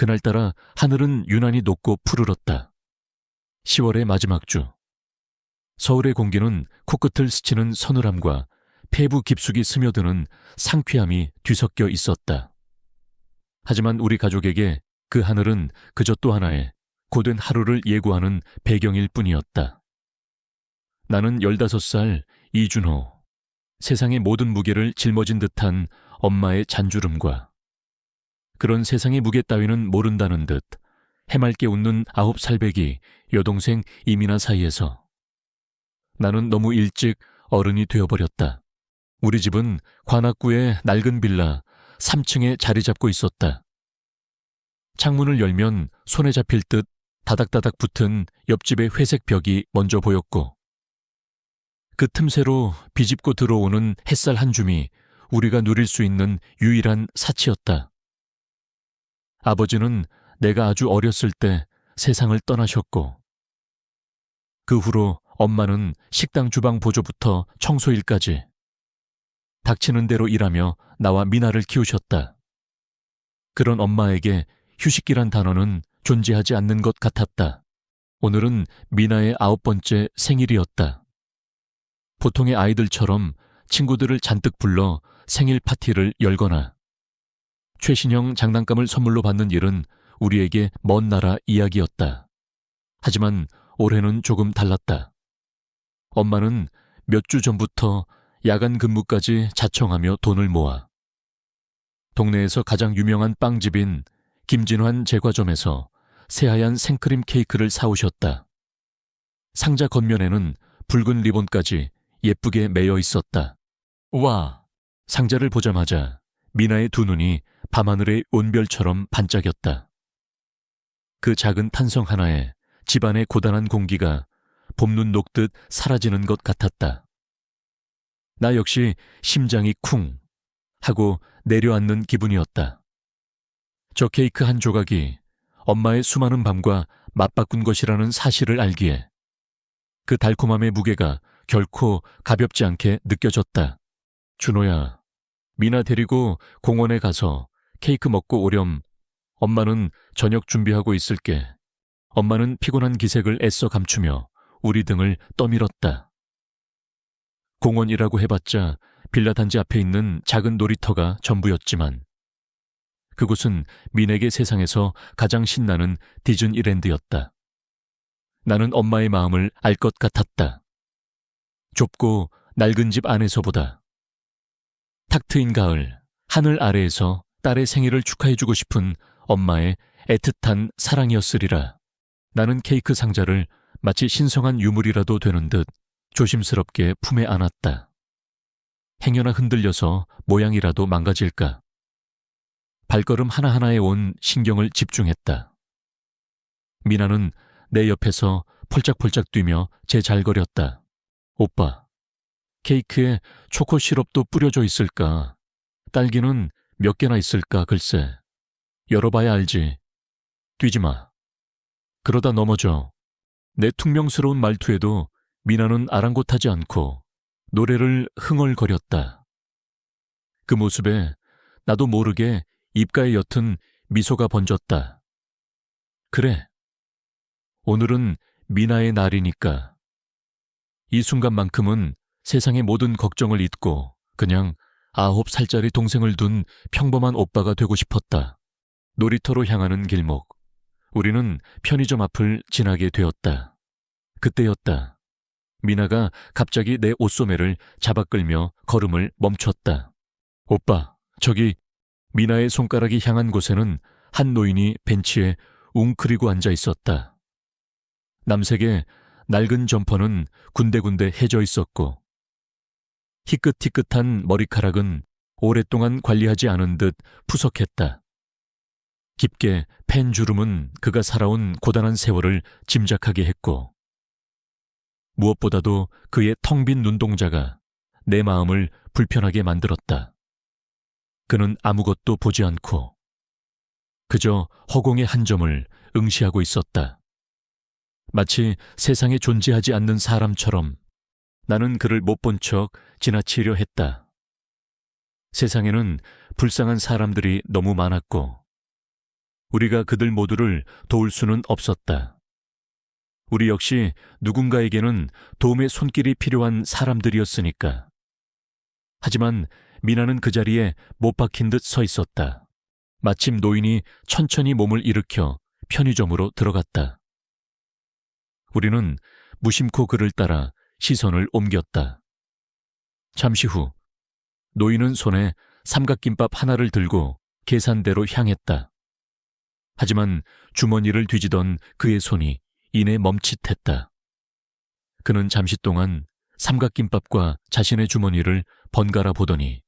그날따라 하늘은 유난히 높고 푸르렀다. 10월의 마지막 주. 서울의 공기는 코끝을 스치는 서늘함과 폐부 깊숙이 스며드는 상쾌함이 뒤섞여 있었다. 하지만 우리 가족에게 그 하늘은 그저 또 하나의 고된 하루를 예고하는 배경일 뿐이었다. 나는 15살 이준호, 세상의 모든 무게를 짊어진 듯한 엄마의 잔주름과 그런 세상의 무게 따위는 모른다는 듯 해맑게 웃는 9살배기 여동생 이민아 사이에서 나는 너무 일찍 어른이 되어버렸다. 우리 집은 관악구의 낡은 빌라 3층에 자리 잡고 있었다. 창문을 열면 손에 잡힐 듯 다닥다닥 붙은 옆집의 회색 벽이 먼저 보였고 그 틈새로 비집고 들어오는 햇살 한 줌이 우리가 누릴 수 있는 유일한 사치였다. 아버지는 내가 아주 어렸을 때 세상을 떠나셨고 그 후로 엄마는 식당 주방 보조부터 청소일까지 닥치는 대로 일하며 나와 미나를 키우셨다. 그런 엄마에게 휴식기란 단어는 존재하지 않는 것 같았다. 오늘은 미나의 9번째 생일이었다. 보통의 아이들처럼 친구들을 잔뜩 불러 생일 파티를 열거나 최신형 장난감을 선물로 받는 일은 우리에게 먼 나라 이야기였다. 하지만 올해는 조금 달랐다. 엄마는 몇 주 전부터 야간 근무까지 자청하며 돈을 모아 동네에서 가장 유명한 빵집인 김진환 제과점에서 새하얀 생크림 케이크를 사오셨다. 상자 겉면에는 붉은 리본까지 예쁘게 매여 있었다. 와! 상자를 보자마자 미나의 두 눈이 밤하늘의 온별처럼 반짝였다. 그 작은 탄성 하나에 집안의 고단한 공기가 봄눈 녹듯 사라지는 것 같았다. 나 역시 심장이 쿵 하고 내려앉는 기분이었다. 저 케이크 한 조각이 엄마의 수많은 밤과 맞바꾼 것이라는 사실을 알기에 그 달콤함의 무게가 결코 가볍지 않게 느껴졌다. 준호야, 미나 데리고 공원에 가서 케이크 먹고 오렴. 엄마는 저녁 준비하고 있을게. 엄마는 피곤한 기색을 애써 감추며 우리 등을 떠밀었다. 공원이라고 해봤자 빌라 단지 앞에 있는 작은 놀이터가 전부였지만 그곳은 민에게 세상에서 가장 신나는 디즈니랜드였다. 나는 엄마의 마음을 알 것 같았다. 좁고 낡은 집 안에서보다 탁 트인 가을, 하늘 아래에서 딸의 생일을 축하해주고 싶은 엄마의 애틋한 사랑이었으리라. 나는 케이크 상자를 마치 신성한 유물이라도 되는 듯 조심스럽게 품에 안았다. 행여나 흔들려서 모양이라도 망가질까. 발걸음 하나하나에 온 신경을 집중했다. 미나는 내 옆에서 폴짝폴짝 뛰며 제 잘거렸다. 오빠, 케이크에 초코 시럽도 뿌려져 있을까? 딸기는 몇 개나 있을까 글쎄. 열어봐야 알지. 뛰지 마. 그러다 넘어져. 내 퉁명스러운 말투에도 미나는 아랑곳하지 않고 노래를 흥얼거렸다. 그 모습에 나도 모르게 입가에 옅은 미소가 번졌다. 그래. 오늘은 미나의 날이니까. 이 순간만큼은 세상의 모든 걱정을 잊고 그냥 9살짜리 동생을 둔 평범한 오빠가 되고 싶었다. 놀이터로 향하는 길목. 우리는 편의점 앞을 지나게 되었다. 그때였다. 미나가 갑자기 내 옷소매를 잡아 끌며 걸음을 멈췄다. 오빠, 저기 미나의 손가락이 향한 곳에는 한 노인이 벤치에 웅크리고 앉아 있었다. 남색의 낡은 점퍼는 군데군데 해져 있었고 희끗희끗한 머리카락은 오랫동안 관리하지 않은 듯 푸석했다. 깊게 팬 주름은 그가 살아온 고단한 세월을 짐작하게 했고 무엇보다도 그의 텅 빈 눈동자가 내 마음을 불편하게 만들었다. 그는 아무것도 보지 않고 그저 허공의 한 점을 응시하고 있었다. 마치 세상에 존재하지 않는 사람처럼 나는 그를 못 본 척 지나치려 했다. 세상에는 불쌍한 사람들이 너무 많았고 우리가 그들 모두를 도울 수는 없었다. 우리 역시 누군가에게는 도움의 손길이 필요한 사람들이었으니까. 하지만 미나는 그 자리에 못 박힌 듯 서 있었다. 마침 노인이 천천히 몸을 일으켜 편의점으로 들어갔다. 우리는 무심코 그를 따라 시선을 옮겼다. 잠시 후 노인은 손에 삼각김밥 하나를 들고 계산대로 향했다. 하지만 주머니를 뒤지던 그의 손이 이내 멈칫했다. 그는 잠시 동안 삼각김밥과 자신의 주머니를 번갈아 보더니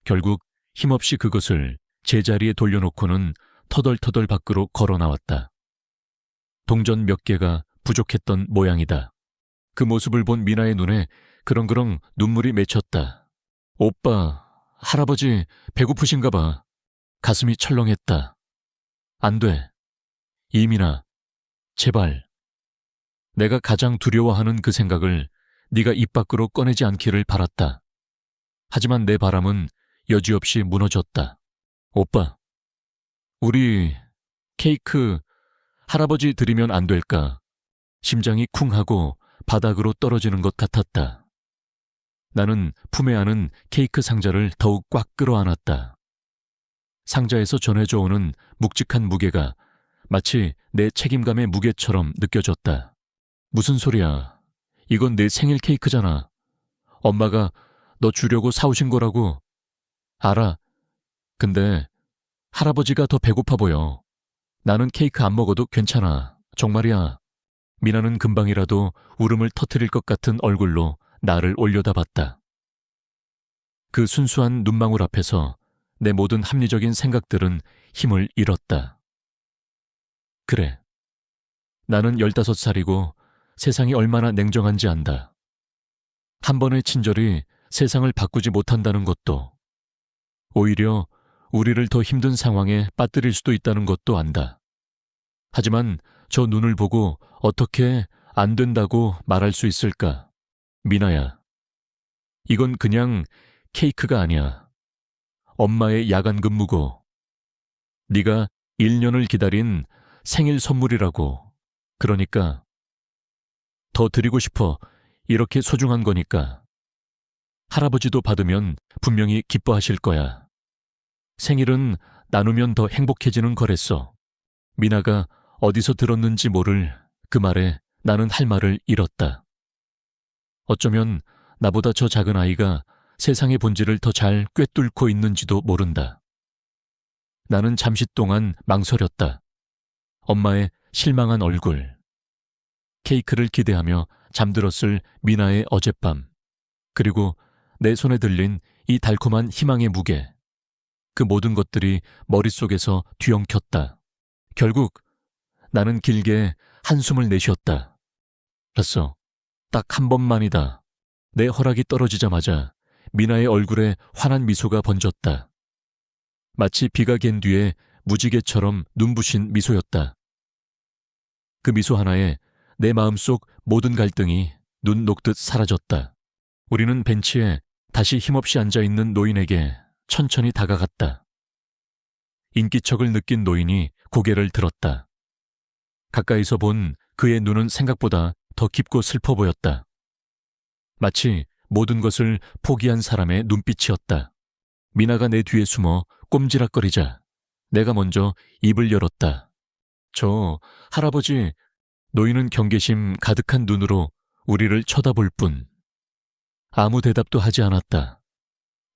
결국 힘없이 그것을 제자리에 돌려놓고는 터덜터덜 밖으로 걸어 나왔다. 동전 몇 개가 부족했던 모양이다. 그 모습을 본 미나의 눈에 그렁그렁 눈물이 맺혔다. 오빠, 할아버지 배고프신가 봐. 가슴이 철렁했다. 안 돼. 이민아, 제발. 내가 가장 두려워하는 그 생각을 네가 입 밖으로 꺼내지 않기를 바랐다. 하지만 내 바람은 여지없이 무너졌다. 오빠, 우리 케이크 할아버지 드리면 안 될까? 심장이 쿵 하고 바닥으로 떨어지는 것 같았다. 나는 품에 안은 케이크 상자를 더욱 꽉 끌어안았다. 상자에서 전해져 오는 묵직한 무게가 마치 내 책임감의 무게처럼 느껴졌다. 무슨 소리야? 이건 내 생일 케이크잖아. 엄마가 너 주려고 사오신 거라고. 알아. 근데 할아버지가 더 배고파 보여. 나는 케이크 안 먹어도 괜찮아. 정말이야. 미나는 금방이라도 울음을 터뜨릴 것 같은 얼굴로 나를 올려다봤다. 그 순수한 눈망울 앞에서 내 모든 합리적인 생각들은 힘을 잃었다. 그래. 나는 15살이고 세상이 얼마나 냉정한지 안다. 한 번의 친절이 세상을 바꾸지 못한다는 것도, 오히려 우리를 더 힘든 상황에 빠뜨릴 수도 있다는 것도 안다. 하지만 저 눈을 보고 어떻게 안 된다고 말할 수 있을까? 미나야, 이건 그냥 케이크가 아니야. 엄마의 야간 근무고, 네가 1년을 기다린 생일 선물이라고. 그러니까 더 드리고 싶어. 이렇게 소중한 거니까. 할아버지도 받으면 분명히 기뻐하실 거야. 생일은 나누면 더 행복해지는 거랬어. 미나가 어디서 들었는지 모를 그 말에 나는 할 말을 잃었다. 어쩌면 나보다 저 작은 아이가 세상의 본질을 더 잘 꿰뚫고 있는지도 모른다. 나는 잠시 동안 망설였다. 엄마의 실망한 얼굴, 케이크를 기대하며 잠들었을 미나의 어젯밤, 그리고 내 손에 들린 이 달콤한 희망의 무게, 그 모든 것들이 머릿속에서 뒤엉켰다. 결국 나는 길게 한숨을 내쉬었다. 알았어. 딱 한 번만이다. 내 허락이 떨어지자마자 미나의 얼굴에 환한 미소가 번졌다. 마치 비가 갠 뒤에 무지개처럼 눈부신 미소였다. 그 미소 하나에 내 마음속 모든 갈등이 눈 녹듯 사라졌다. 우리는 벤치에 다시 힘없이 앉아있는 노인에게 천천히 다가갔다. 인기척을 느낀 노인이 고개를 들었다. 가까이서 본 그의 눈은 생각보다 더 깊고 슬퍼 보였다. 마치 모든 것을 포기한 사람의 눈빛이었다. 미나가 내 뒤에 숨어 꼼지락거리자 내가 먼저 입을 열었다. 저 할아버지. 노인은 경계심 가득한 눈으로 우리를 쳐다볼 뿐 아무 대답도 하지 않았다.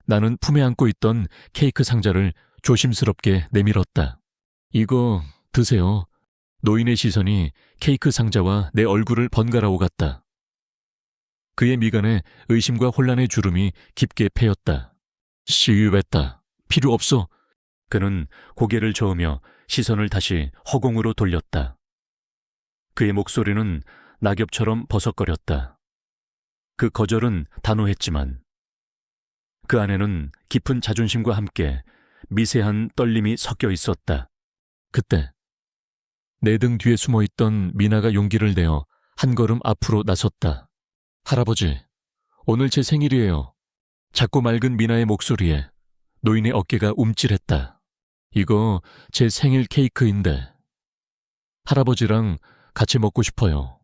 나는 품에 안고 있던 케이크 상자를 조심스럽게 내밀었다. 이거 드세요. 노인의 시선이 케이크 상자와 내 얼굴을 번갈아 오갔다. 그의 미간에 의심과 혼란의 주름이 깊게 패였다. 시유했다. 필요 없어. 그는 고개를 저으며 시선을 다시 허공으로 돌렸다. 그의 목소리는 낙엽처럼 버석거렸다. 그 거절은 단호했지만 그 안에는 깊은 자존심과 함께 미세한 떨림이 섞여 있었다. 그때 내 등 뒤에 숨어있던 미나가 용기를 내어 한 걸음 앞으로 나섰다. 할아버지, 오늘 제 생일이에요. 작고 맑은 미나의 목소리에 노인의 어깨가 움찔했다. 이거 제 생일 케이크인데 할아버지랑 같이 먹고 싶어요.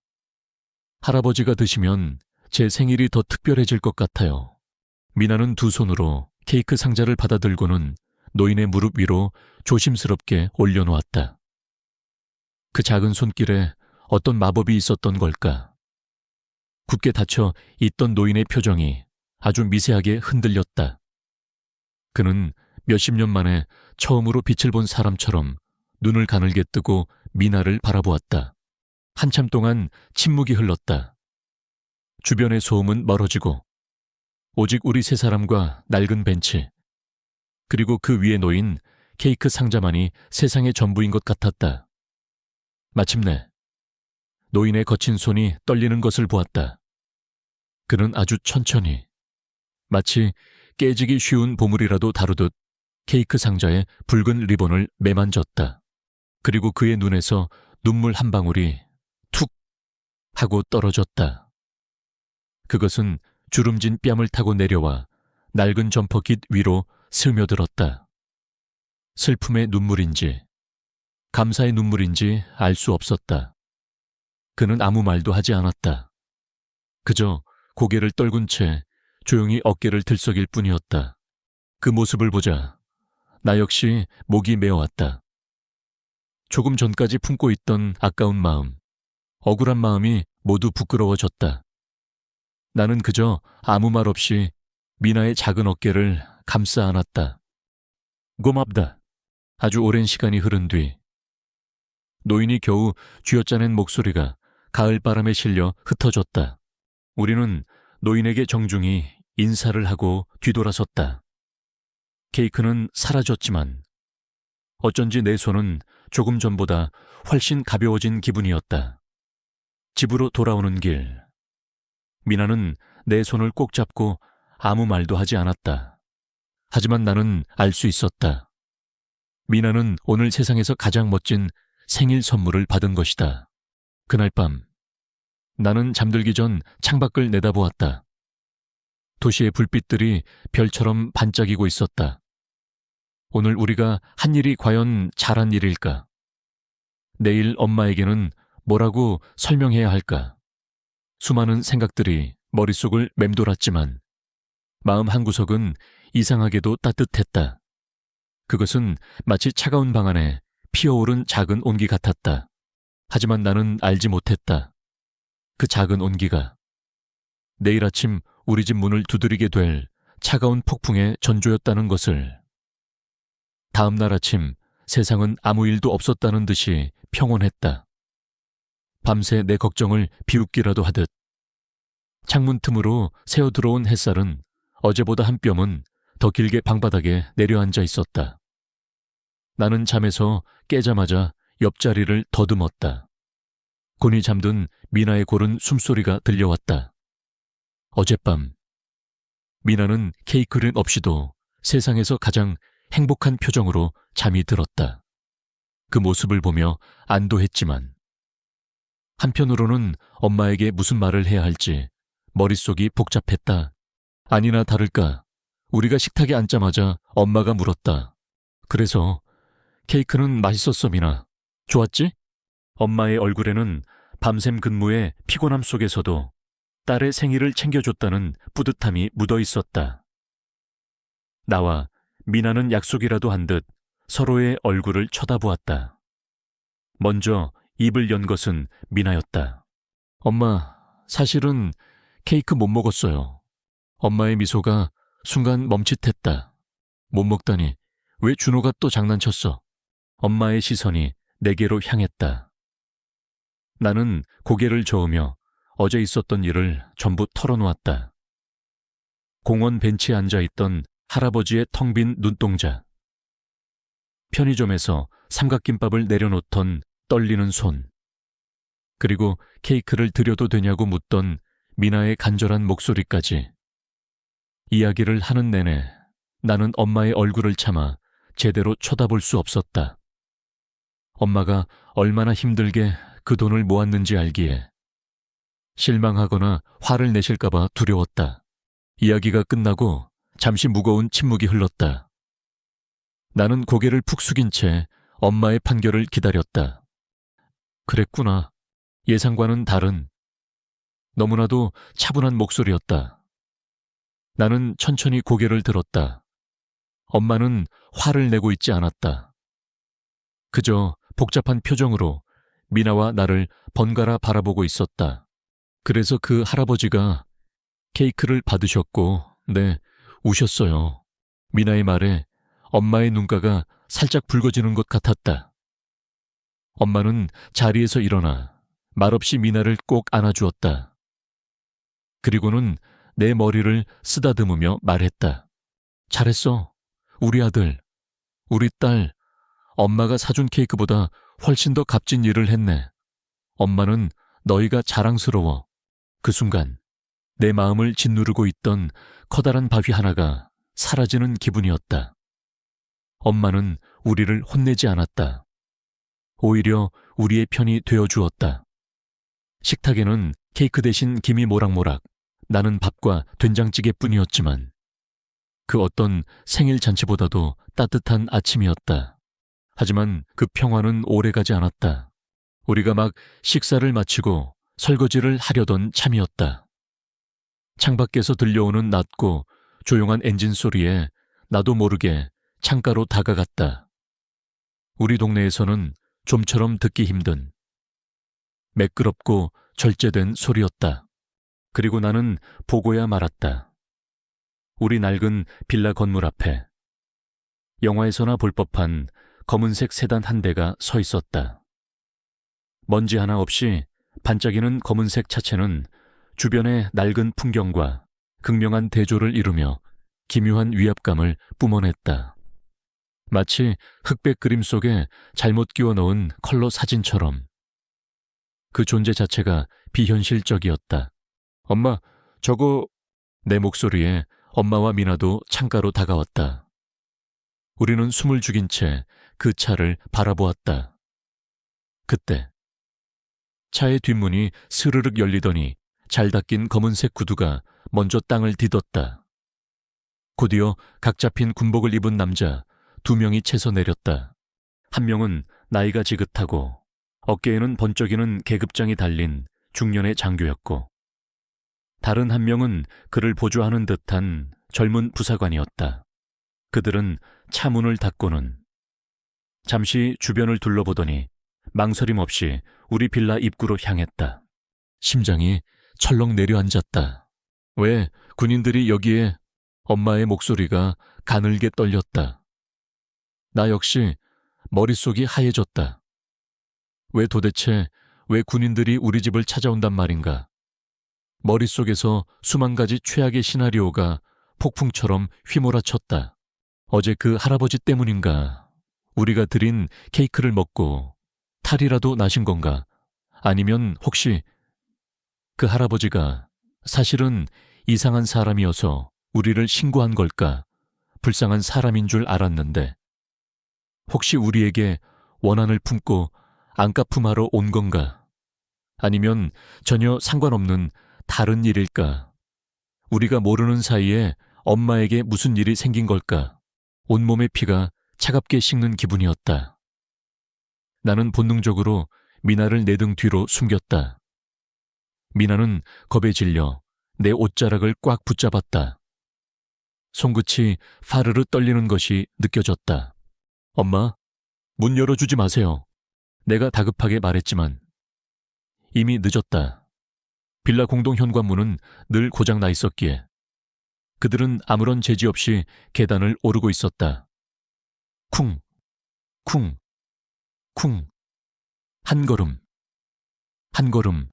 할아버지가 드시면 제 생일이 더 특별해질 것 같아요. 미나는 두 손으로 케이크 상자를 받아들고는 노인의 무릎 위로 조심스럽게 올려놓았다. 그 작은 손길에 어떤 마법이 있었던 걸까? 굳게 닫혀 있던 노인의 표정이 아주 미세하게 흔들렸다. 그는 몇십 년 만에 처음으로 빛을 본 사람처럼 눈을 가늘게 뜨고 미나를 바라보았다. 한참 동안 침묵이 흘렀다. 주변의 소음은 멀어지고 오직 우리 세 사람과 낡은 벤치, 그리고 그 위에 놓인 케이크 상자만이 세상의 전부인 것 같았다. 마침내 노인의 거친 손이 떨리는 것을 보았다. 그는 아주 천천히, 마치 깨지기 쉬운 보물이라도 다루듯 케이크 상자에 붉은 리본을 매만졌다. 그리고 그의 눈에서 눈물 한 방울이 툭 하고 떨어졌다. 그것은 주름진 뺨을 타고 내려와 낡은 점퍼 깃 위로 스며들었다. 슬픔의 눈물인지 감사의 눈물인지 알 수 없었다. 그는 아무 말도 하지 않았다. 그저 고개를 떨군 채 조용히 어깨를 들썩일 뿐이었다. 그 모습을 보자 나 역시 목이 메어왔다. 조금 전까지 품고 있던 아까운 마음, 억울한 마음이 모두 부끄러워졌다. 나는 그저 아무 말 없이 미나의 작은 어깨를 감싸 안았다. 고맙다. 아주 오랜 시간이 흐른 뒤 노인이 겨우 쥐어짜낸 목소리가 가을 바람에 실려 흩어졌다. 우리는 노인에게 정중히 인사를 하고 뒤돌아섰다. 케이크는 사라졌지만 어쩐지 내 손은 조금 전보다 훨씬 가벼워진 기분이었다. 집으로 돌아오는 길, 미나는 내 손을 꼭 잡고 아무 말도 하지 않았다. 하지만 나는 알 수 있었다. 미나는 오늘 세상에서 가장 멋진 생일 선물을 받은 것이다. 그날 밤, 나는 잠들기 전 창밖을 내다보았다. 도시의 불빛들이 별처럼 반짝이고 있었다. 오늘 우리가 한 일이 과연 잘한 일일까? 내일 엄마에게는 뭐라고 설명해야 할까? 수많은 생각들이 머릿속을 맴돌았지만 마음 한구석은 이상하게도 따뜻했다. 그것은 마치 차가운 방 안에 피어오른 작은 온기 같았다. 하지만 나는 알지 못했다. 그 작은 온기가 내일 아침 우리 집 문을 두드리게 될 차가운 폭풍의 전조였다는 것을. 다음 날 아침 세상은 아무 일도 없었다는 듯이 평온했다. 밤새 내 걱정을 비웃기라도 하듯 창문 틈으로 새어 들어온 햇살은 어제보다 한 뼘은 더 길게 방바닥에 내려앉아 있었다. 나는 잠에서 깨자마자 옆자리를 더듬었다. 곤히 잠든 미나의 고른 숨소리가 들려왔다. 어젯밤 미나는 케이크를 없이도 세상에서 가장 행복한 표정으로 잠이 들었다. 그 모습을 보며 안도했지만 한편으로는 엄마에게 무슨 말을 해야 할지 머릿속이 복잡했다. 아니나 다를까 우리가 식탁에 앉자마자 엄마가 물었다. 그래서 케이크는 맛있었어, 미나. 좋았지? 엄마의 얼굴에는 밤샘 근무의 피곤함 속에서도 딸의 생일을 챙겨줬다는 뿌듯함이 묻어 있었다. 나와 미나는 약속이라도 한 듯 서로의 얼굴을 쳐다보았다. 먼저 입을 연 것은 미나였다. 엄마, 사실은 케이크 못 먹었어요. 엄마의 미소가 순간 멈칫했다. 못 먹다니 왜 준호가 또 장난쳤어? 엄마의 시선이 내게로 향했다. 나는 고개를 저으며 어제 있었던 일을 전부 털어놓았다. 공원 벤치에 앉아있던 할아버지의 텅 빈 눈동자, 편의점에서 삼각김밥을 내려놓던 떨리는 손, 그리고 케이크를 드려도 되냐고 묻던 미나의 간절한 목소리까지. 이야기를 하는 내내 나는 엄마의 얼굴을 참아 제대로 쳐다볼 수 없었다. 엄마가 얼마나 힘들게 그 돈을 모았는지 알기에 실망하거나 화를 내실까봐 두려웠다. 이야기가 끝나고 잠시 무거운 침묵이 흘렀다. 나는 고개를 푹 숙인 채 엄마의 판결을 기다렸다. 그랬구나. 예상과는 다른, 너무나도 차분한 목소리였다. 나는 천천히 고개를 들었다. 엄마는 화를 내고 있지 않았다. 그저 복잡한 표정으로 미나와 나를 번갈아 바라보고 있었다. 그래서 그 할아버지가 케이크를 받으셨고, 네, 우셨어요. 미나의 말에 엄마의 눈가가 살짝 붉어지는 것 같았다. 엄마는 자리에서 일어나 말없이 미나를 꼭 안아주었다. 그리고는 내 머리를 쓰다듬으며 말했다. 잘했어. 우리 아들, 우리 딸, 엄마가 사준 케이크보다 훨씬 더 값진 일을 했네. 엄마는 너희가 자랑스러워. 그 순간 내 마음을 짓누르고 있던 커다란 바위 하나가 사라지는 기분이었다. 엄마는 우리를 혼내지 않았다. 오히려 우리의 편이 되어주었다. 식탁에는 케이크 대신 김이 모락모락, 나는 밥과 된장찌개뿐이었지만 그 어떤 생일 잔치보다도 따뜻한 아침이었다. 하지만 그 평화는 오래가지 않았다. 우리가 막 식사를 마치고 설거지를 하려던 참이었다. 창밖에서 들려오는 낮고 조용한 엔진 소리에 나도 모르게 창가로 다가갔다. 우리 동네에서는 좀처럼 듣기 힘든 매끄럽고 절제된 소리였다. 그리고 나는 보고야 말았다. 우리 낡은 빌라 건물 앞에 영화에서나 볼 법한 검은색 세단 한 대가 서 있었다. 먼지 하나 없이 반짝이는 검은색 차체는 주변의 낡은 풍경과 극명한 대조를 이루며 기묘한 위압감을 뿜어냈다. 마치 흑백 그림 속에 잘못 끼워 넣은 컬러 사진처럼. 그 존재 자체가 비현실적이었다. 엄마, 저거... 내 목소리에 엄마와 미나도 창가로 다가왔다. 우리는 숨을 죽인 채 그 차를 바라보았다. 그때 차의 뒷문이 스르륵 열리더니 잘 닦인 검은색 구두가 먼저 땅을 디뎠다. 곧이어 각 잡힌 군복을 입은 남자 2명이 채서 내렸다. 한 명은 나이가 지긋하고 어깨에는 번쩍이는 계급장이 달린 중년의 장교였고, 다른 한 명은 그를 보조하는 듯한 젊은 부사관이었다. 그들은 차 문을 닫고는 잠시 주변을 둘러보더니 망설임 없이 우리 빌라 입구로 향했다. 심장이 철렁 내려앉았다. 왜 군인들이 여기에? 엄마의 목소리가 가늘게 떨렸다. 나 역시 머릿속이 하얘졌다. 왜 군인들이 우리 집을 찾아온단 말인가? 머릿속에서 수만 가지 최악의 시나리오가 폭풍처럼 휘몰아쳤다. 어제 그 할아버지 때문인가? 우리가 드린 케이크를 먹고 탈이라도 나신 건가? 아니면 혹시 그 할아버지가 사실은 이상한 사람이어서 우리를 신고한 걸까? 불쌍한 사람인 줄 알았는데 혹시 우리에게 원한을 품고 안갚음하러 온 건가? 아니면 전혀 상관없는 다른 일일까? 우리가 모르는 사이에 엄마에게 무슨 일이 생긴 걸까? 온몸의 피가 차갑게 식는 기분이었다. 나는 본능적으로 미나를 내 등 뒤로 숨겼다. 미나는 겁에 질려 내 옷자락을 꽉 붙잡았다. 손끝이 파르르 떨리는 것이 느껴졌다. 엄마, 문 열어주지 마세요. 내가 다급하게 말했지만 이미 늦었다. 빌라 공동 현관문은 늘 고장 나 있었기에 그들은 아무런 제지 없이 계단을 오르고 있었다. 쿵, 쿵, 쿵. 한 걸음, 한 걸음.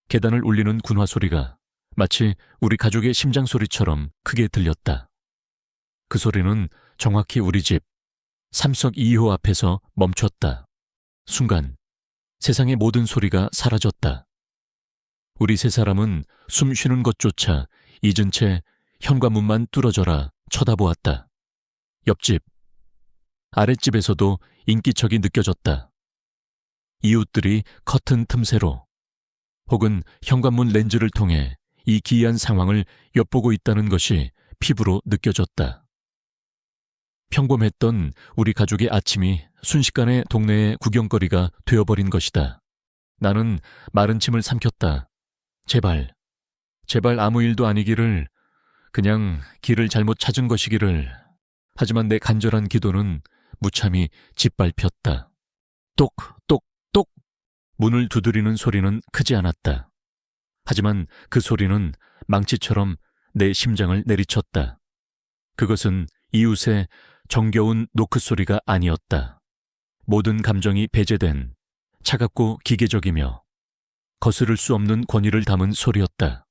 계단을 울리는 군화 소리가 마치 우리 가족의 심장 소리처럼 크게 들렸다. 그 소리는 정확히 우리 집 3석 2호 앞에서 멈췄다. 순간 세상의 모든 소리가 사라졌다. 우리 세 사람은 숨 쉬는 것조차 잊은 채 현관문만 뚫어져라 쳐다보았다. 옆집, 아랫집에서도 인기척이 느껴졌다. 이웃들이 커튼 틈새로 혹은 현관문 렌즈를 통해 이 기이한 상황을 엿보고 있다는 것이 피부로 느껴졌다. 평범했던 우리 가족의 아침이 순식간에 동네의 구경거리가 되어버린 것이다. 나는 마른 침을 삼켰다. 제발, 제발 아무 일도 아니기를, 그냥 길을 잘못 찾은 것이기를. 하지만 내 간절한 기도는 무참히 짓밟혔다. 똑, 똑, 똑! 문을 두드리는 소리는 크지 않았다. 하지만 그 소리는 망치처럼 내 심장을 내리쳤다. 그것은 이웃의 정겨운 노크 소리가 아니었다. 모든 감정이 배제된 차갑고 기계적이며 거스를 수 없는 권위를 담은 소리였다.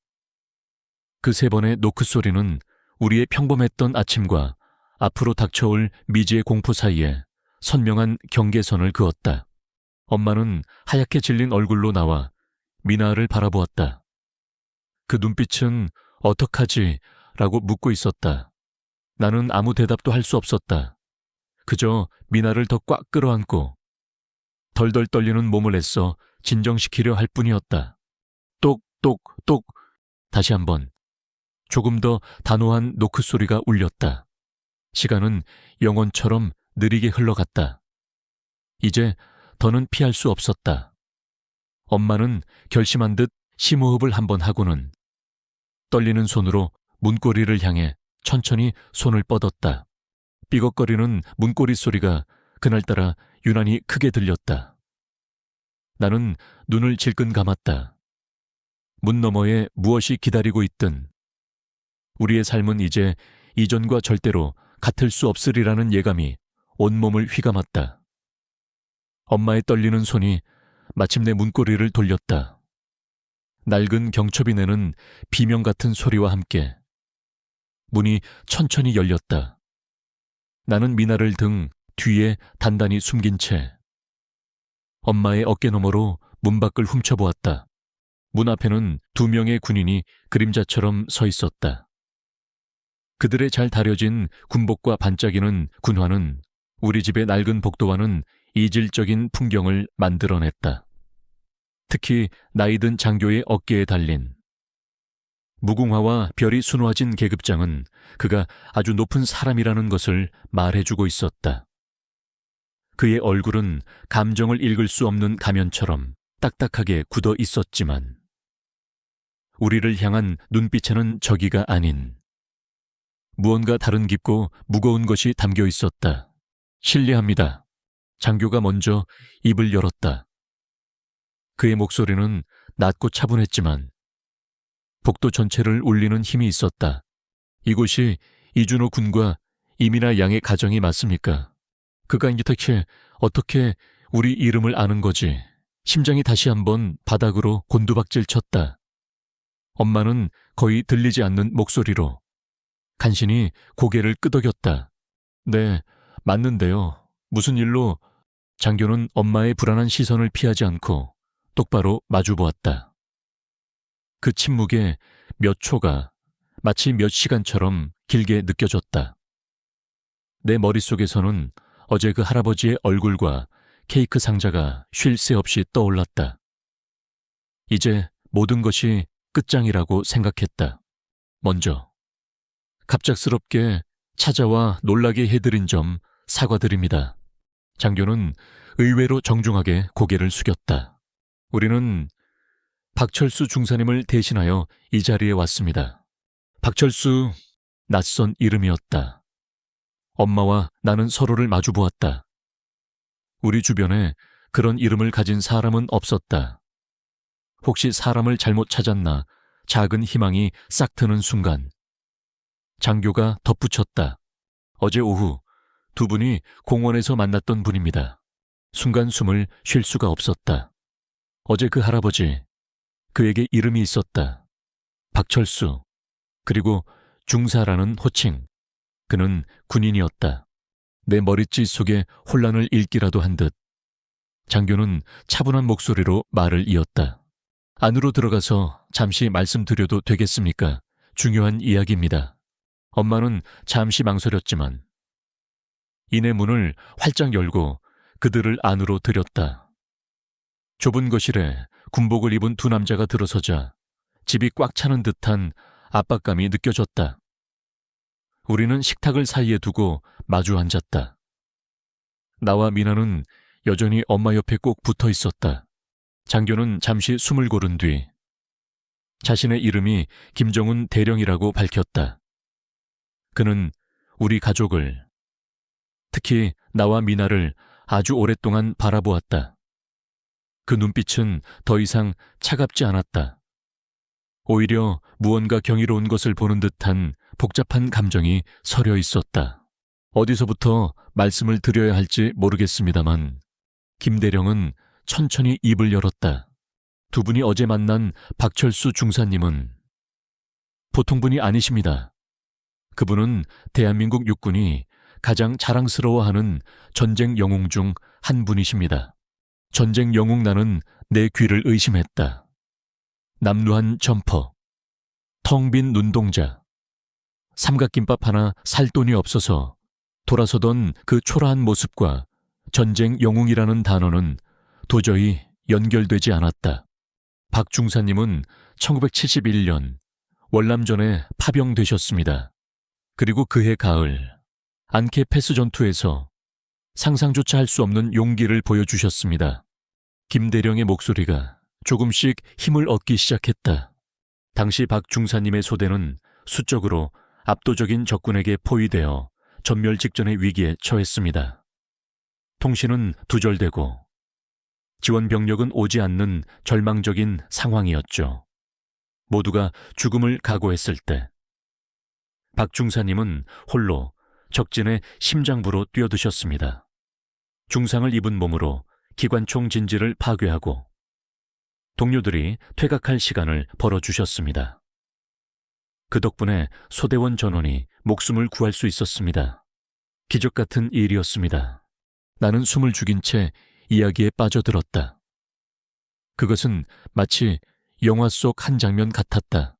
그 3번의 노크 소리는 우리의 평범했던 아침과 앞으로 닥쳐올 미지의 공포 사이에 선명한 경계선을 그었다. 엄마는 하얗게 질린 얼굴로 나와 미나를 바라보았다. 그 눈빛은 어떡하지? 라고 묻고 있었다. 나는 아무 대답도 할 수 없었다. 그저 미나를 더 꽉 끌어안고 덜덜 떨리는 몸을 애써 진정시키려 할 뿐이었다. 똑똑똑! 다시 한번 조금 더 단호한 노크 소리가 울렸다. 시간은 영원처럼 느리게 흘러갔다. 이제 더는 피할 수 없었다. 엄마는 결심한 듯 심호흡을 한번 하고는 떨리는 손으로 문고리를 향해 천천히 손을 뻗었다. 삐걱거리는 문고리 소리가 그날따라 유난히 크게 들렸다. 나는 눈을 질끈 감았다. 문 너머에 무엇이 기다리고 있든 우리의 삶은 이제 이전과 절대로 같을 수 없으리라는 예감이 온몸을 휘감았다. 엄마의 떨리는 손이 마침내 문고리를 돌렸다. 낡은 경첩이 내는 비명 같은 소리와 함께 문이 천천히 열렸다. 나는 미나를 등 뒤에 단단히 숨긴 채 엄마의 어깨 너머로 문 밖을 훔쳐보았다. 문 앞에는 2명의 군인이 그림자처럼 서 있었다. 그들의 잘 다려진 군복과 반짝이는 군화는 우리 집의 낡은 복도와는 이질적인 풍경을 만들어냈다. 특히 나이든 장교의 어깨에 달린 무궁화와 별이 수놓아진 계급장은 그가 아주 높은 사람이라는 것을 말해주고 있었다. 그의 얼굴은 감정을 읽을 수 없는 가면처럼 딱딱하게 굳어 있었지만 우리를 향한 눈빛에는 저기가 아닌 무언가 다른 깊고 무거운 것이 담겨 있었다. 실례합니다. 장교가 먼저 입을 열었다. 그의 목소리는 낮고 차분했지만 복도 전체를 울리는 힘이 있었다. 이곳이 이준호 군과 이민아 양의 가정이 맞습니까? 그가 어떻게 우리 이름을 아는 거지? 심장이 다시 한번 바닥으로 곤두박질 쳤다. 엄마는 거의 들리지 않는 목소리로 간신히 고개를 끄덕였다. 네, 맞는데요. 무슨 일로? 장교는 엄마의 불안한 시선을 피하지 않고 똑바로 마주보았다. 그 침묵에 몇 초가 마치 몇 시간처럼 길게 느껴졌다. 내 머릿속에서는 어제 그 할아버지의 얼굴과 케이크 상자가 쉴 새 없이 떠올랐다. 이제 모든 것이 끝장이라고 생각했다. 먼저 갑작스럽게 찾아와 놀라게 해드린 점 사과드립니다. 장교는 의외로 정중하게 고개를 숙였다. 우리는 박철수 중사님을 대신하여 이 자리에 왔습니다. 박철수, 낯선 이름이었다. 엄마와 나는 서로를 마주보았다. 우리 주변에 그런 이름을 가진 사람은 없었다. 혹시 사람을 잘못 찾았나 작은 희망이 싹 트는 순간 장교가 덧붙였다. 어제 오후 2분이 공원에서 만났던 분입니다. 순간 숨을 쉴 수가 없었다. 어제 그 할아버지, 그에게 이름이 있었다. 박철수, 그리고 중사라는 호칭. 그는 군인이었다. 내 머릿짓 속에 혼란을 읽기라도 한 듯 장교는 차분한 목소리로 말을 이었다. 안으로 들어가서 잠시 말씀드려도 되겠습니까? 중요한 이야기입니다. 엄마는 잠시 망설였지만 이내 문을 활짝 열고 그들을 안으로 들였다. 좁은 거실에 군복을 입은 2 남자가 들어서자 집이 꽉 차는 듯한 압박감이 느껴졌다. 우리는 식탁을 사이에 두고 마주 앉았다. 나와 미나는 여전히 엄마 옆에 꼭 붙어 있었다. 장교는 잠시 숨을 고른 뒤 자신의 이름이 김정훈 대령이라고 밝혔다. 그는 우리 가족을, 특히 나와 미나를 아주 오랫동안 바라보았다. 그 눈빛은 더 이상 차갑지 않았다. 오히려 무언가 경이로운 것을 보는 듯한 복잡한 감정이 서려 있었다. 어디서부터 말씀을 드려야 할지 모르겠습니다만 김대령은 천천히 입을 열었다. 두 분이 어제 만난 박철수 중사님은 보통 분이 아니십니다. 그분은 대한민국 육군이 가장 자랑스러워하는 전쟁 영웅 중 한 분이십니다. 전쟁 영웅. 나는 내 귀를 의심했다. 남루한 점퍼, 텅 빈 눈동자, 삼각김밥 하나 살 돈이 없어서 돌아서던 그 초라한 모습과 전쟁 영웅이라는 단어는 도저히 연결되지 않았다. 박 중사님은 1971년 월남전에 파병되셨습니다. 그리고 그해 가을 안케 패스 전투에서 상상조차 할 수 없는 용기를 보여주셨습니다. 김대령의 목소리가 조금씩 힘을 얻기 시작했다. 당시 박 중사님의 소대는 수적으로 압도적인 적군에게 포위되어 전멸 직전의 위기에 처했습니다. 통신은 두절되고 지원 병력은 오지 않는 절망적인 상황이었죠. 모두가 죽음을 각오했을 때 박 중사님은 홀로 적진의 심장부로 뛰어드셨습니다. 중상을 입은 몸으로 기관총 진지를 파괴하고 동료들이 퇴각할 시간을 벌어주셨습니다. 그 덕분에 소대원 전원이 목숨을 구할 수 있었습니다. 기적 같은 일이었습니다. 나는 숨을 죽인 채 이야기에 빠져들었다. 그것은 마치 영화 속 한 장면 같았다.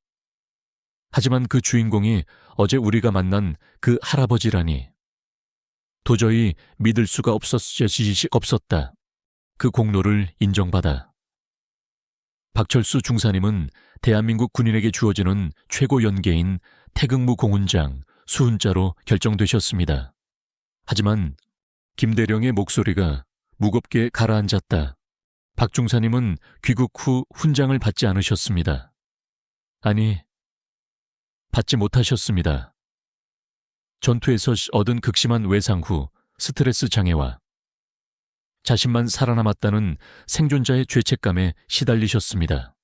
하지만 그 주인공이 어제 우리가 만난 그 할아버지라니 도저히 믿을 수가 없었다. 그 공로를 인정받아. 박철수 중사님은 대한민국 군인에게 주어지는 최고 연계인 태극무 공훈장 수훈자로 결정되셨습니다. 하지만 김대령의 목소리가 무겁게 가라앉았다. 박 중사님은 귀국 후 훈장을 받지 않으셨습니다. 아니, 받지 못하셨습니다. 전투에서 얻은 극심한 외상 후 스트레스 장애와 자신만 살아남았다는 생존자의 죄책감에 시달리셨습니다.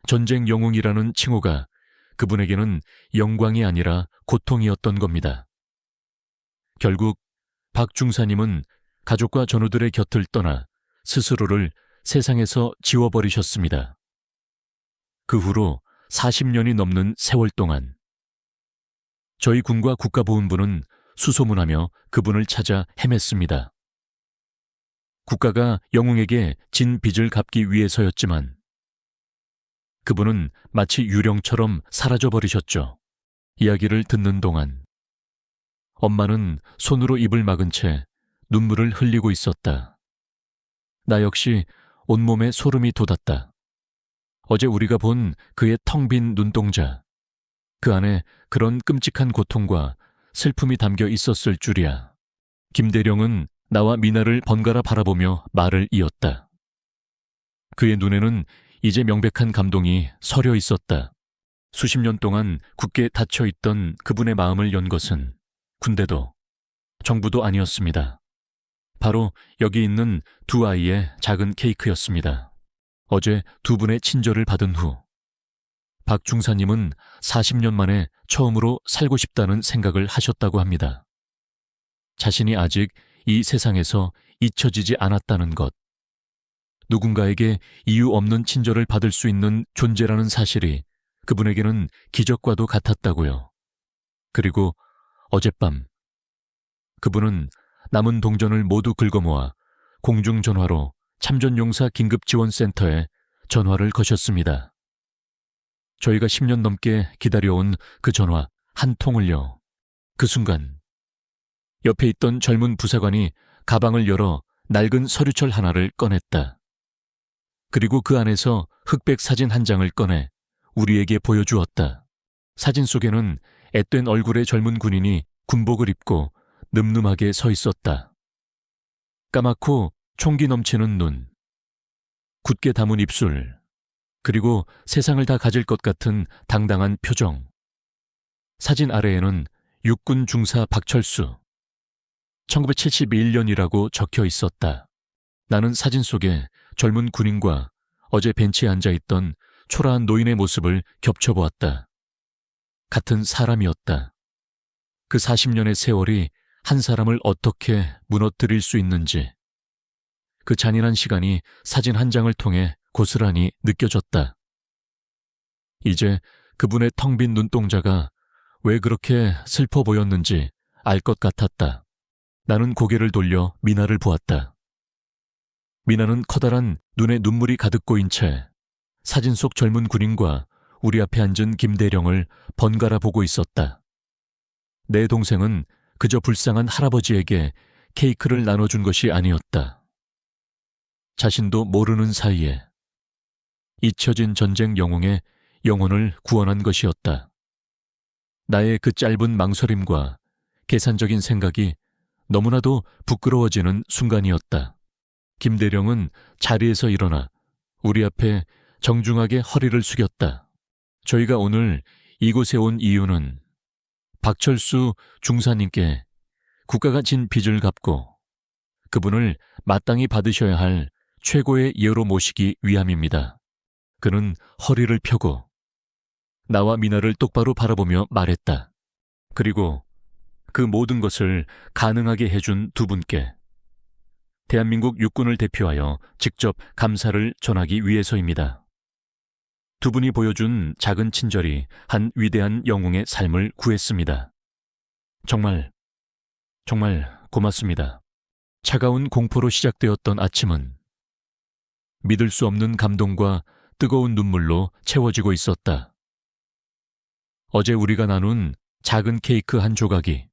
전쟁 영웅이라는 칭호가 그분에게는 영광이 아니라 고통이었던 겁니다. 결국 박 중사님은 가족과 전우들의 곁을 떠나 스스로를 세상에서 지워버리셨습니다. 그 후로 40년이 넘는 세월 동안 저희 군과 국가보훈부는 수소문하며 그분을 찾아 헤맸습니다. 국가가 영웅에게 진 빚을 갚기 위해서였지만 그분은 마치 유령처럼 사라져버리셨죠. 이야기를 듣는 동안 엄마는 손으로 입을 막은 채 눈물을 흘리고 있었다. 나 역시 온몸에 소름이 돋았다. 어제 우리가 본 그의 텅 빈 눈동자, 그 안에 그런 끔찍한 고통과 슬픔이 담겨 있었을 줄이야. 김대령은 나와 미나를 번갈아 바라보며 말을 이었다. 그의 눈에는 이제 명백한 감동이 서려 있었다. 수십 년 동안 굳게 닫혀있던 그분의 마음을 연 것은 군대도 정부도 아니었습니다. 바로 여기 있는 두 아이의 작은 케이크였습니다. 어제 두 분의 친절을 받은 후 박 중사님은 40년 만에 처음으로 살고 싶다는 생각을 하셨다고 합니다. 자신이 아직 이 세상에서 잊혀지지 않았다는 것, 누군가에게 이유 없는 친절을 받을 수 있는 존재라는 사실이 그분에게는 기적과도 같았다고요. 그리고 어젯밤 그분은 남은 동전을 모두 긁어모아 공중전화로 참전용사 긴급지원센터에 전화를 거셨습니다. 저희가 10년 넘게 기다려온 그 전화 한 통을요. 그 순간 옆에 있던 젊은 부사관이 가방을 열어 낡은 서류철 하나를 꺼냈다. 그리고 그 안에서 흑백 사진 한 장을 꺼내 우리에게 보여주었다. 사진 속에는 앳된 얼굴의 젊은 군인이 군복을 입고 늠름하게 서 있었다. 까맣고 총기 넘치는 눈, 굳게 담은 입술, 그리고 세상을 다 가질 것 같은 당당한 표정. 사진 아래에는 육군 중사 박철수, 1971년이라고 적혀 있었다. 나는 사진 속에 젊은 군인과 어제 벤치에 앉아있던 초라한 노인의 모습을 겹쳐보았다. 같은 사람이었다. 그 40년의 세월이 한 사람을 어떻게 무너뜨릴 수 있는지, 그 잔인한 시간이 사진 한 장을 통해 고스란히 느껴졌다. 이제 그분의 텅 빈 눈동자가 왜 그렇게 슬퍼 보였는지 알 것 같았다. 나는 고개를 돌려 미나를 보았다. 미나는 커다란 눈에 눈물이 가득 고인 채 사진 속 젊은 군인과 우리 앞에 앉은 김대령을 번갈아 보고 있었다. 내 동생은 그저 불쌍한 할아버지에게 케이크를 나눠준 것이 아니었다. 자신도 모르는 사이에 잊혀진 전쟁 영웅의 영혼을 구원한 것이었다. 나의 그 짧은 망설임과 계산적인 생각이 너무나도 부끄러워지는 순간이었다. 김대령은 자리에서 일어나 우리 앞에 정중하게 허리를 숙였다. 저희가 오늘 이곳에 온 이유는 박철수 중사님께 국가가 진 빚을 갚고 그분을 마땅히 받으셔야 할 최고의 예로 모시기 위함입니다. 그는 허리를 펴고 나와 미나를 똑바로 바라보며 말했다. 그리고 그 모든 것을 가능하게 해준 두 분께 대한민국 육군을 대표하여 직접 감사를 전하기 위해서입니다. 두 분이 보여준 작은 친절이 한 위대한 영웅의 삶을 구했습니다. 정말 고맙습니다. 차가운 공포로 시작되었던 아침은 믿을 수 없는 감동과 뜨거운 눈물로 채워지고 있었다. 어제 우리가 나눈 작은 케이크 한 조각이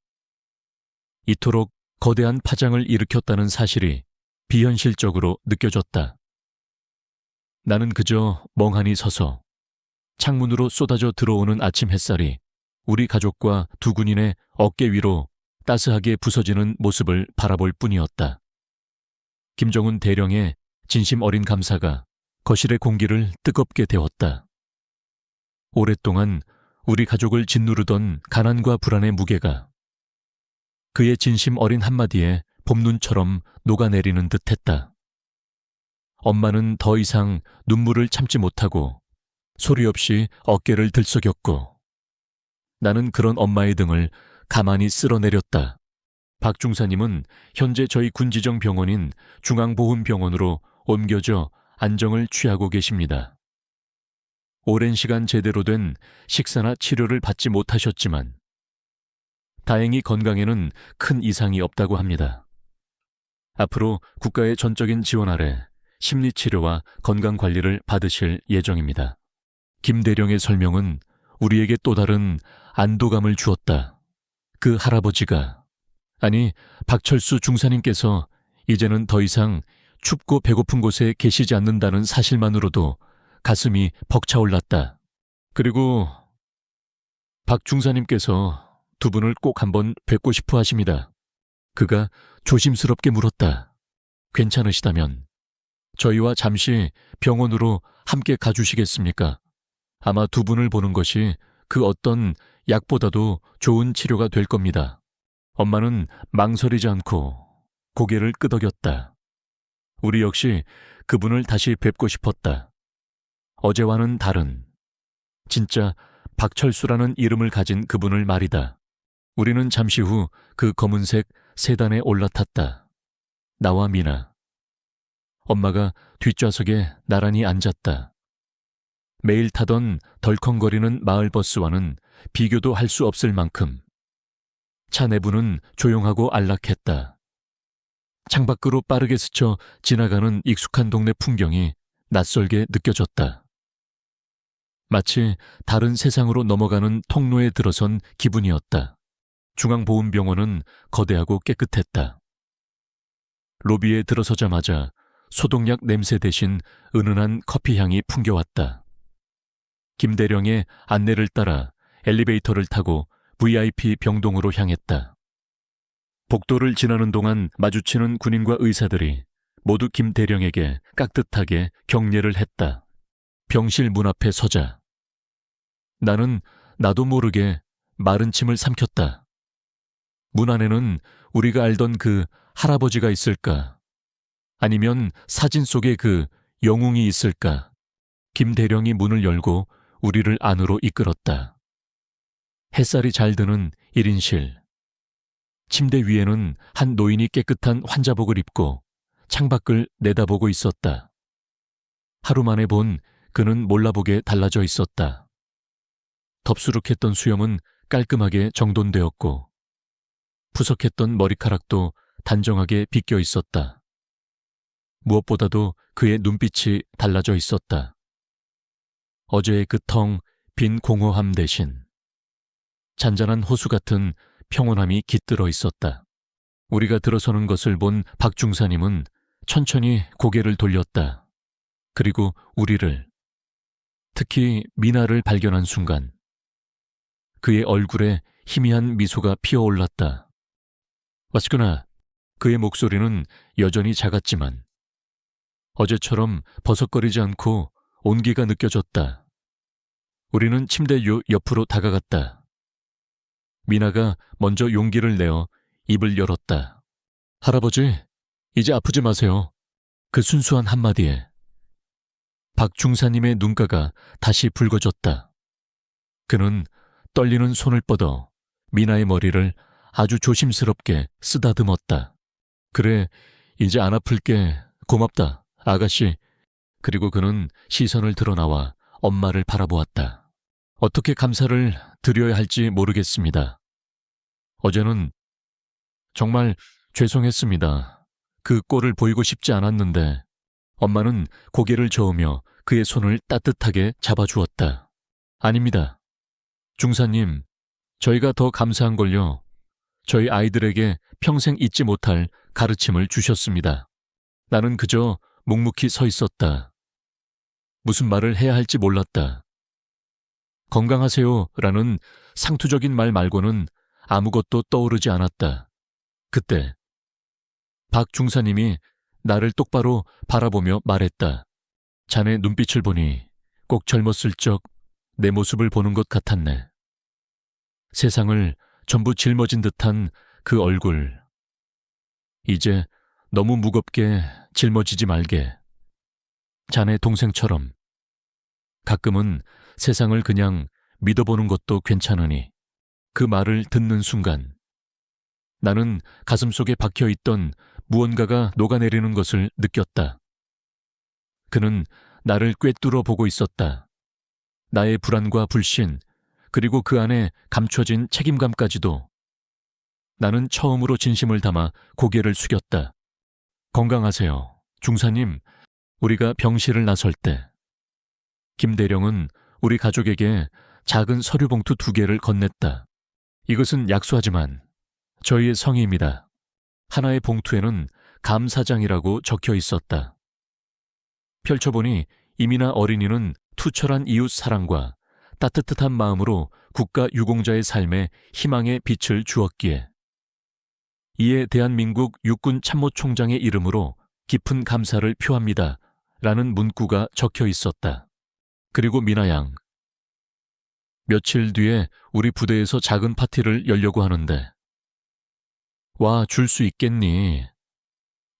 이토록 거대한 파장을 일으켰다는 사실이 비현실적으로 느껴졌다. 나는 그저 멍하니 서서 창문으로 쏟아져 들어오는 아침 햇살이 우리 가족과 두 군인의 어깨 위로 따스하게 부서지는 모습을 바라볼 뿐이었다. 김정은 대령의 진심 어린 감사가 거실의 공기를 뜨겁게 데웠다. 오랫동안 우리 가족을 짓누르던 가난과 불안의 무게가 그의 진심 어린 한마디에 봄눈처럼 녹아내리는 듯했다. 엄마는 더 이상 눈물을 참지 못하고 소리 없이 어깨를 들썩였고 나는 그런 엄마의 등을 가만히 쓸어내렸다. 박 중사님은 현재 저희 군지정병원인 중앙보훈병원으로 옮겨져 안정을 취하고 계십니다. 오랜 시간 제대로 된 식사나 치료를 받지 못하셨지만 다행히 건강에는 큰 이상이 없다고 합니다. 앞으로 국가의 전적인 지원 아래 심리치료와 건강관리를 받으실 예정입니다. 김대령의 설명은 우리에게 또 다른 안도감을 주었다. 그 할아버지가, 아니 박철수 중사님께서 이제는 더 이상 춥고 배고픈 곳에 계시지 않는다는 사실만으로도 가슴이 벅차올랐다. 그리고 박 중사님께서 두 분을 꼭 한번 뵙고 싶어 하십니다. 그가 조심스럽게 물었다. 괜찮으시다면 저희와 잠시 병원으로 함께 가주시겠습니까? 아마 두 분을 보는 것이 그 어떤 약보다도 좋은 치료가 될 겁니다. 엄마는 망설이지 않고 고개를 끄덕였다. 우리 역시 그분을 다시 뵙고 싶었다. 어제와는 다른, 진짜 박철수라는 이름을 가진 그분을 말이다. 우리는 잠시 후 그 검은색 세단에 올라탔다. 나와 미나. 엄마가 뒷좌석에 나란히 앉았다. 매일 타던 덜컹거리는 마을버스와는 비교도 할 수 없을 만큼 차 내부는 조용하고 안락했다. 창밖으로 빠르게 스쳐 지나가는 익숙한 동네 풍경이 낯설게 느껴졌다. 마치 다른 세상으로 넘어가는 통로에 들어선 기분이었다. 중앙보훈병원은 거대하고 깨끗했다. 로비에 들어서자마자 소독약 냄새 대신 은은한 커피향이 풍겨왔다. 김대령의 안내를 따라 엘리베이터를 타고 VIP 병동으로 향했다. 복도를 지나는 동안 마주치는 군인과 의사들이 모두 김 대령에게 깍듯하게 격려를 했다. 병실 문 앞에 서자 나는 나도 모르게 마른 침을 삼켰다. 문 안에는 우리가 알던 그 할아버지가 있을까? 아니면 사진 속에 그 영웅이 있을까? 김 대령이 문을 열고 우리를 안으로 이끌었다. 햇살이 잘 드는 1인실. 침대 위에는 한 노인이 깨끗한 환자복을 입고 창밖을 내다보고 있었다. 하루 만에 본 그는 몰라보게 달라져 있었다. 덥수룩했던 수염은 깔끔하게 정돈되었고 푸석했던 머리카락도 단정하게 빗겨 있었다. 무엇보다도 그의 눈빛이 달라져 있었다. 어제의 그 텅 빈 공허함 대신 잔잔한 호수 같은 평온함이 깃들어 있었다. 우리가 들어서는 것을 본 박 중사님은 천천히 고개를 돌렸다. 그리고 우리를, 특히 미나를 발견한 순간 그의 얼굴에 희미한 미소가 피어올랐다. 왔구나. 그의 목소리는 여전히 작았지만 어제처럼 버석거리지 않고 온기가 느껴졌다. 우리는 침대 옆으로 다가갔다. 미나가 먼저 용기를 내어 입을 열었다. 할아버지, 이제 아프지 마세요. 그 순수한 한마디에 박 중사님의 눈가가 다시 붉어졌다. 그는 떨리는 손을 뻗어 미나의 머리를 아주 조심스럽게 쓰다듬었다. 그래, 이제 안 아플게. 고맙다, 아가씨. 그리고 그는 시선을 드러나와 엄마를 바라보았다. 어떻게 감사를 드려야 할지 모르겠습니다. 어제는 정말 죄송했습니다. 그 꼴을 보이고 싶지 않았는데 엄마는 고개를 저으며 그의 손을 따뜻하게 잡아주었다. 아닙니다. 중사님, 저희가 더 감사한 걸요. 저희 아이들에게 평생 잊지 못할 가르침을 주셨습니다. 나는 그저 묵묵히 서 있었다. 무슨 말을 해야 할지 몰랐다. 건강하세요라는 상투적인 말 말고는 아무것도 떠오르지 않았다. 그때 박 중사님이 나를 똑바로 바라보며 말했다. 자네 눈빛을 보니 꼭 젊었을 적 내 모습을 보는 것 같았네. 세상을 전부 짊어진 듯한 그 얼굴. 이제 너무 무겁게 짊어지지 말게. 자네 동생처럼. 가끔은 세상을 그냥 믿어보는 것도 괜찮으니. 그 말을 듣는 순간 나는 가슴속에 박혀있던 무언가가 녹아내리는 것을 느꼈다. 그는 나를 꿰뚫어 보고 있었다. 나의 불안과 불신, 그리고 그 안에 감춰진 책임감까지도. 나는 처음으로 진심을 담아 고개를 숙였다. 건강하세요. 중사님, 우리가 병실을 나설 때 김 대령은 우리 가족에게 작은 서류 봉투 2개를 건넸다. 이것은 약소하지만 저희의 성의입니다. 하나의 봉투에는 감사장이라고 적혀 있었다. 펼쳐보니 이민아 어린이는 투철한 이웃 사랑과 따뜻한 마음으로 국가 유공자의 삶에 희망의 빛을 주었기에 이에 대한민국 육군 참모총장의 이름으로 깊은 감사를 표합니다. 라는 문구가 적혀 있었다. 그리고 미나 양, 며칠 뒤에 우리 부대에서 작은 파티를 열려고 하는데 와 줄 수 있겠니?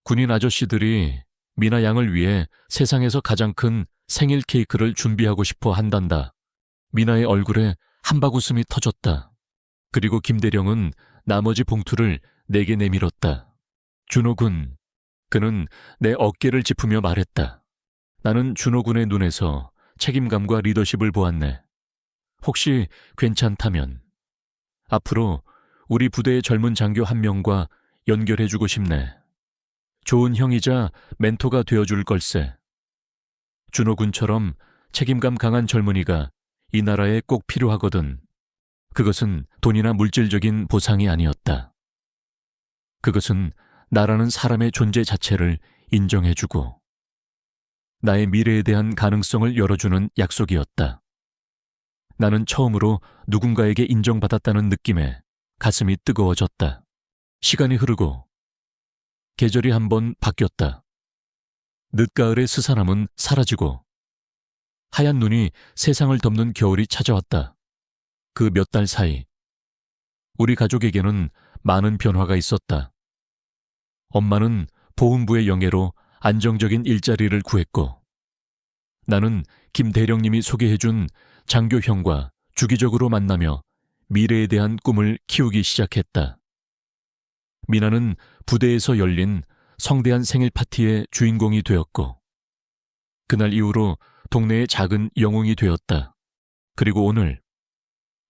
군인 아저씨들이 미나 양을 위해 세상에서 가장 큰 생일 케이크를 준비하고 싶어 한단다. 미나의 얼굴에 한바구음이 터졌다. 그리고 김대령은 나머지 봉투를 내게 내밀었다. 준호군. 그는 내 어깨를 짚으며 말했다. 나는 준호군의 눈에서 책임감과 리더십을 보았네. 혹시 괜찮다면 앞으로 우리 부대의 젊은 장교 한 명과 연결해주고 싶네. 좋은 형이자 멘토가 되어줄 걸세. 준호군처럼 책임감 강한 젊은이가 이 나라에 꼭 필요하거든. 그것은 돈이나 물질적인 보상이 아니었다. 그것은 나라는 사람의 존재 자체를 인정해주고 나의 미래에 대한 가능성을 열어주는 약속이었다. 나는 처음으로 누군가에게 인정받았다는 느낌에 가슴이 뜨거워졌다. 시간이 흐르고 계절이 한번 바뀌었다. 늦가을의 스산함은 사라지고 하얀 눈이 세상을 덮는 겨울이 찾아왔다. 그 몇 달 사이 우리 가족에게는 많은 변화가 있었다. 엄마는 보훈부의 영예로 안정적인 일자리를 구했고 나는 김 대령님이 소개해준 장교 형과 주기적으로 만나며 미래에 대한 꿈을 키우기 시작했다. 미나는 부대에서 열린 성대한 생일 파티의 주인공이 되었고 그날 이후로 동네의 작은 영웅이 되었다. 그리고 오늘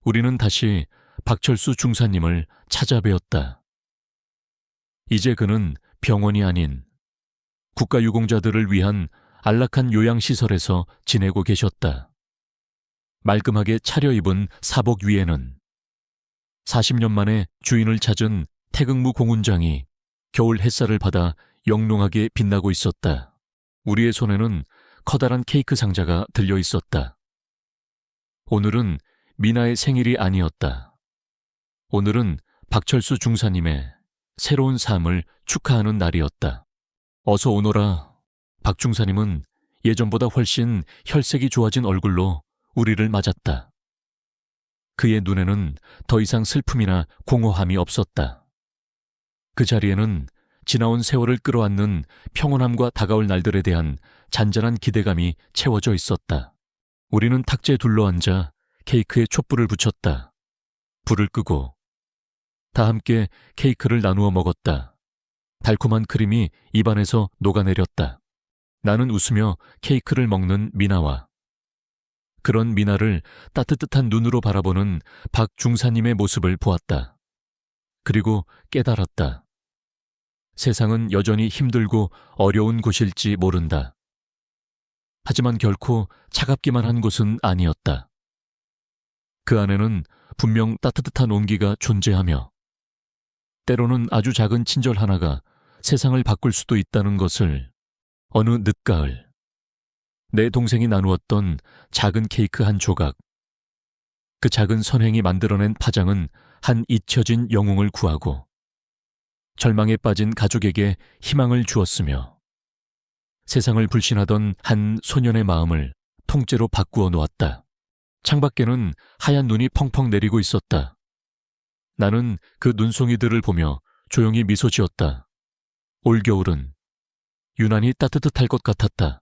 우리는 다시 박철수 중사님을 찾아뵈었다. 이제 그는 병원이 아닌 국가유공자들을 위한 안락한 요양시설에서 지내고 계셨다. 말끔하게 차려입은 사복 위에는 40년 만에 주인을 찾은 태극무 공훈장이 겨울 햇살을 받아 영롱하게 빛나고 있었다. 우리의 손에는 커다란 케이크 상자가 들려 있었다. 오늘은 미나의 생일이 아니었다. 오늘은 박철수 중사님의 새로운 삶을 축하하는 날이었다. 어서 오너라. 박 중사님은 예전보다 훨씬 혈색이 좋아진 얼굴로 우리를 맞았다. 그의 눈에는 더 이상 슬픔이나 공허함이 없었다. 그 자리에는 지나온 세월을 끌어안는 평온함과 다가올 날들에 대한 잔잔한 기대감이 채워져 있었다. 우리는 탁자에 둘러앉아 케이크에 촛불을 붙였다. 불을 끄고 다 함께 케이크를 나누어 먹었다. 달콤한 크림이 입안에서 녹아내렸다. 나는 웃으며 케이크를 먹는 미나와 그런 미나를 따뜻한 눈으로 바라보는 박 중사님의 모습을 보았다. 그리고 깨달았다. 세상은 여전히 힘들고 어려운 곳일지 모른다. 하지만 결코 차갑기만 한 곳은 아니었다. 그 안에는 분명 따뜻한 온기가 존재하며 때로는 아주 작은 친절 하나가 세상을 바꿀 수도 있다는 것을 어느 늦가을 내 동생이 나누었던 작은 케이크 한 조각, 그 작은 선행이 만들어낸 파장은 한 잊혀진 영웅을 구하고 절망에 빠진 가족에게 희망을 주었으며 세상을 불신하던 한 소년의 마음을 통째로 바꾸어 놓았다. 창밖에는 하얀 눈이 펑펑 내리고 있었다. 나는 그 눈송이들을 보며 조용히 미소 지었다. 올겨울은 유난히 따뜻할 것 같았다.